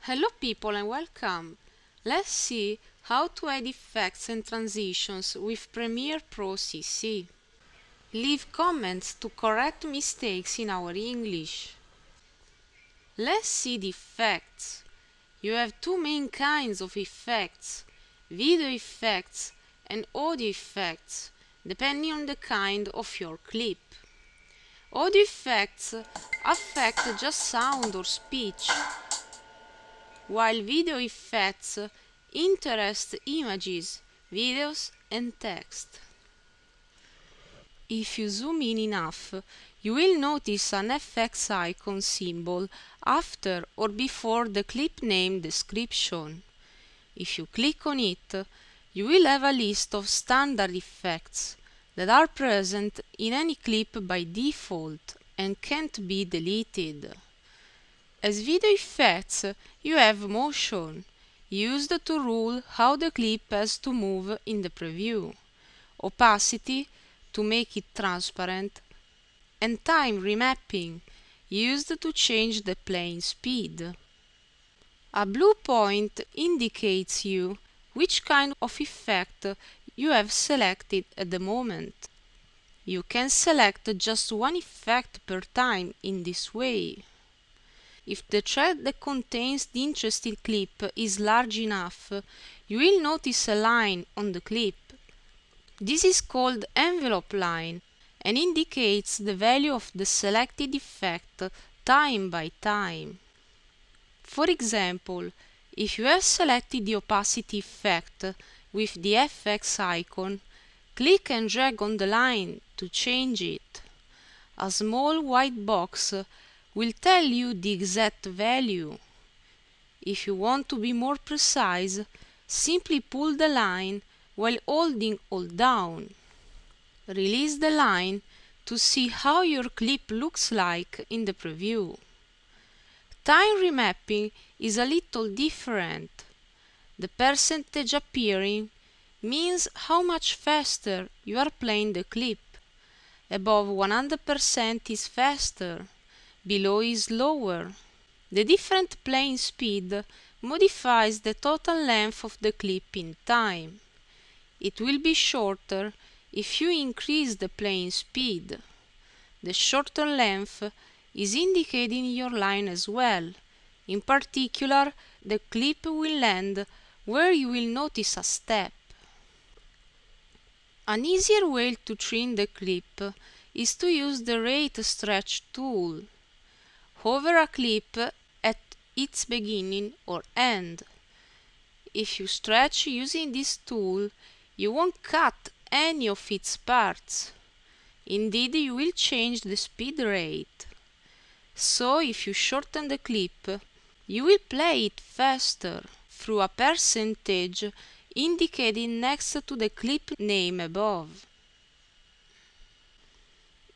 Hello people and welcome! Let's see how to add effects and transitions with Premiere Pro CC. Leave comments to correct mistakes in our English. Let's see the effects. You have two main kinds of effects, video effects and audio effects, depending on the kind of your clip. Audio effects affect just sound or speech, while video effects interest images, videos and text. If you zoom in enough, you will notice an FX icon symbol after or before the clip name description. If you click on it, you will have a list of standard effects that are present in any clip by default and can't be deleted. As video effects, you have motion, used to rule how the clip has to move in the preview, opacity, to make it transparent, and time remapping, used to change the playing speed. A blue point indicates you which kind of effect you have selected at the moment. You can select just one effect per time in this way. If the thread that contains the interested clip is large enough, you will notice a line on the clip. This is called envelope line and indicates the value of the selected effect time by time. For example, if you have selected the opacity effect with the FX icon, click and drag on the line to change it. A small white box will tell you the exact value. If you want to be more precise, simply pull the line while holding Alt down. Release the line to see how your clip looks like in the preview. Time remapping is a little different. The percentage appearing means how much faster you are playing the clip. Above 100% is faster, below is lower. The different playing speed modifies the total length of the clip in time. It will be shorter if you increase the playing speed. The shorter length is indicated in your line as well. In particular, the clip will land where you will notice a step. An easier way to trim the clip is to use the Rate Stretch tool. Hover a clip at its beginning or end. If you stretch using this tool, you won't cut any of its parts. Indeed, you will change the speed rate. So, if you shorten the clip, you will play it faster through a percentage indicated next to the clip name above.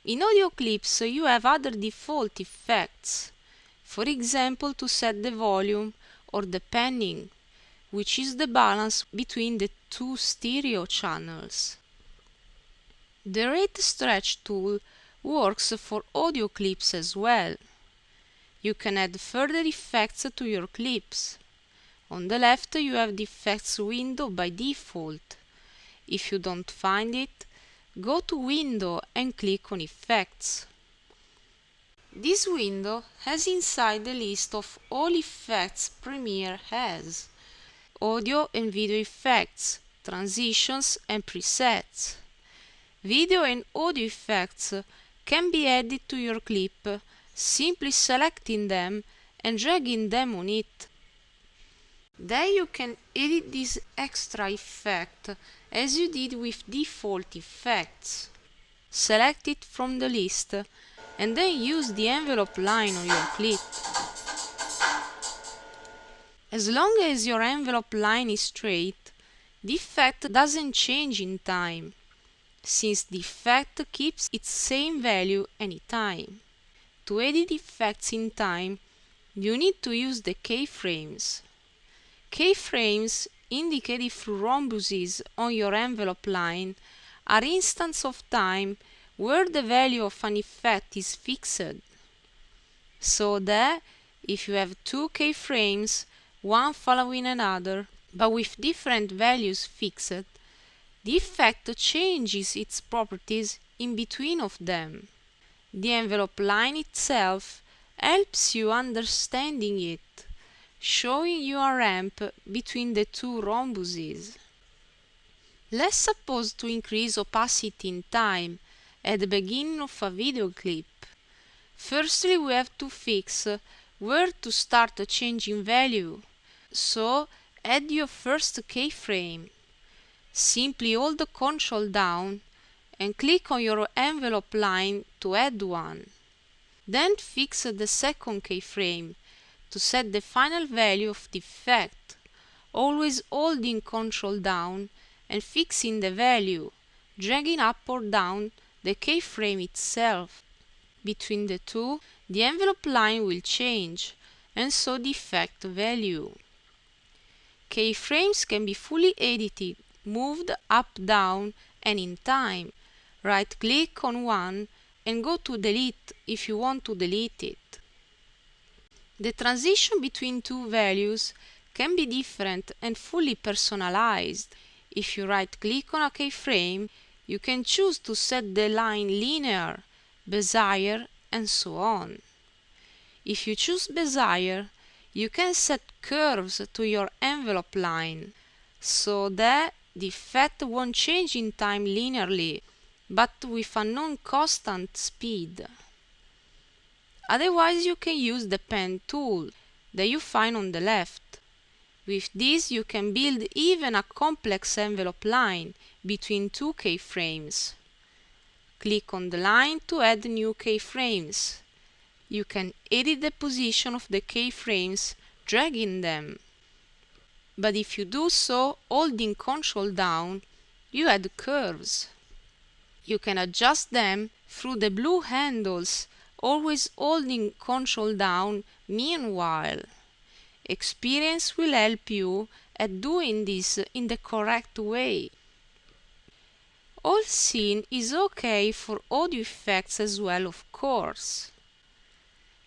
In audio clips, you have other default effects. For example, to set the volume or the panning, which is the balance between the two stereo channels. The Rate Stretch tool works for audio clips as well. You can add further effects to your clips. On the left you have the effects window by default. If you don't find it, go to Window and click on Effects. This window has inside a list of all effects Premiere has: audio and video effects, transitions and presets. Video and audio effects can be added to your clip, simply selecting them and dragging them on it. Then you can edit this extra effect as you did with default effects. Select it from the list and then use the envelope line on your clip. As long as your envelope line is straight, the effect doesn't change in time, since the effect keeps its same value anytime. To edit effects in time, you need to use the keyframes. Keyframes, indicated through rhombuses on your envelope line, are instants of time where the value of an effect is fixed. So that, if you have two keyframes, one following another, but with different values fixed, the effect changes its properties in between of them. The envelope line itself helps you understanding it, showing you a ramp between the two rhombuses. Let's suppose to increase opacity in time at the beginning of a video clip. Firstly, we have to fix where to start changing value, so add your first keyframe. Simply hold the Ctrl down and click on your envelope line to add one. Then fix the second keyframe to set the final value of the effect, always holding Ctrl down and fixing the value, dragging up or down the keyframe itself. Between the two, the envelope line will change, and so the effect value. Keyframes can be fully edited, moved up, down, and in time. Right-click on one and go to Delete if you want to delete it. The transition between two values can be different and fully personalized. If you right-click on a keyframe, you can choose to set the line linear, Bezier, and so on. If you choose Bezier, you can set curves to your envelope line, so that the effect won't change in time linearly, but with a non-constant speed. Otherwise, you can use the pen tool that you find on the left. With this, you can build even a complex envelope line between two keyframes. Click on the line to add new keyframes. You can edit the position of the keyframes, dragging them. But if you do so holding Ctrl down, you add curves. You can adjust them through the blue handles, always holding Ctrl down meanwhile. Experience will help you at doing this in the correct way. All scene is okay for audio effects as well, of course.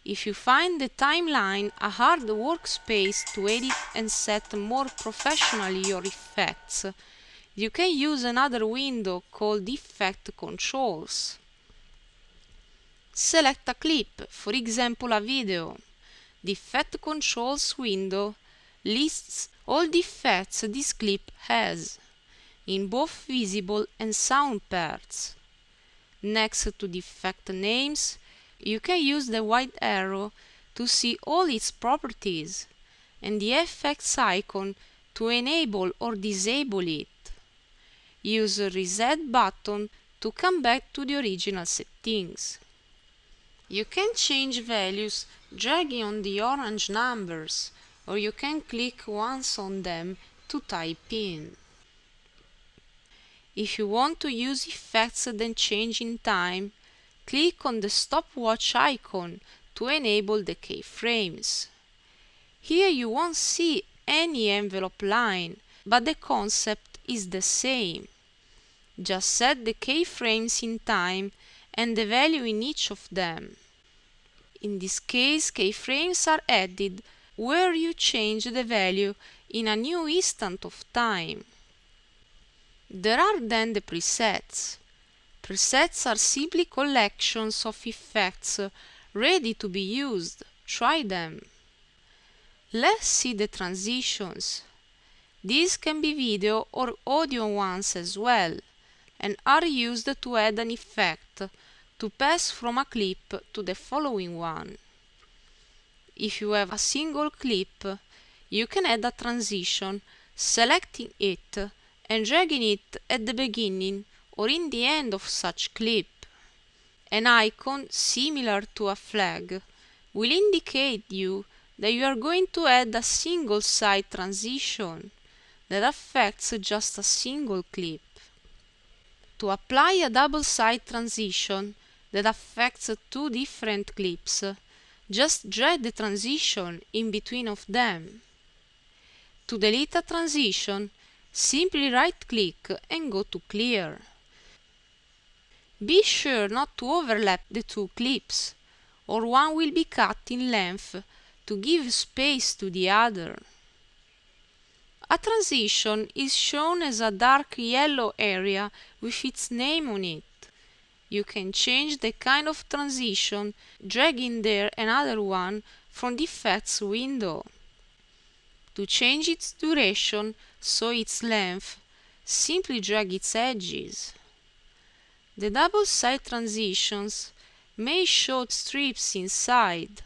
If you find the timeline a hard workspace to edit and set more professionally your effects, you can use another window called Effect Controls. Select a clip, for example a video. The Effect Controls window lists all the effects this clip has, in both visible and sound parts. Next to the effect names, you can use the white arrow to see all its properties, and the effects icon to enable or disable it. Use the Reset button to come back to the original settings. You can change values dragging on the orange numbers, or you can click once on them to type in. If you want to use effects that change in time, click on the stopwatch icon to enable the keyframes. Here you won't see any envelope line, but the concept is the same. Just set the keyframes in time and the value in each of them. In this case, keyframes are added where you change the value in a new instant of time. There are then the presets. Presets are simply collections of effects ready to be used. Try them. Let's see the transitions. These can be video or audio ones as well, and are used to add an effect to pass from a clip to the following one. If you have a single clip, you can add a transition, selecting it and dragging it at the beginning or in the end of such clip. An icon similar to a flag will indicate you that you are going to add a single side transition that affects just a single clip. To apply a double side transition that affects two different clips, just drag the transition in between of them. To delete a transition, simply right-click and go to Clear. Be sure not to overlap the two clips, or one will be cut in length to give space to the other. A transition is shown as a dark yellow area with its name on it. You can change the kind of transition, dragging there another one from the Effects window. To change its duration, so its length, simply drag its edges. The double-side transitions may show strips inside.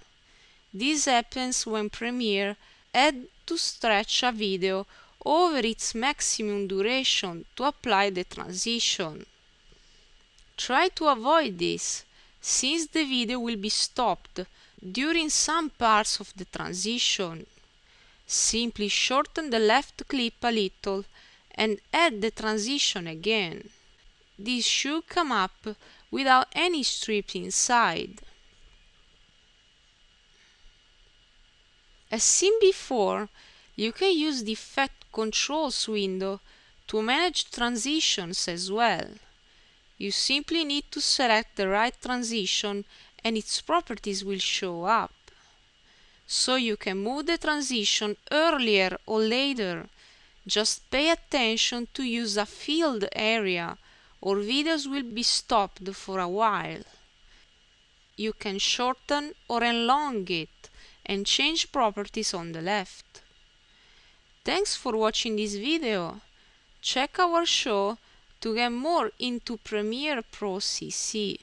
This happens when Premiere adds to stretch a video over its maximum duration to apply the transition. Try to avoid this, since the video will be stopped during some parts of the transition. Simply shorten the left clip a little and add the transition again. This should come up without any strip inside. As seen before, you can use the Effect Controls window to manage transitions as well. You simply need to select the right transition and its properties will show up. So you can move the transition earlier or later. Just pay attention to use a filled area or videos will be stopped for a while. You can shorten or elongate it and change properties on the left. Thanks for watching this video. Check our show to get more into Premiere Pro CC.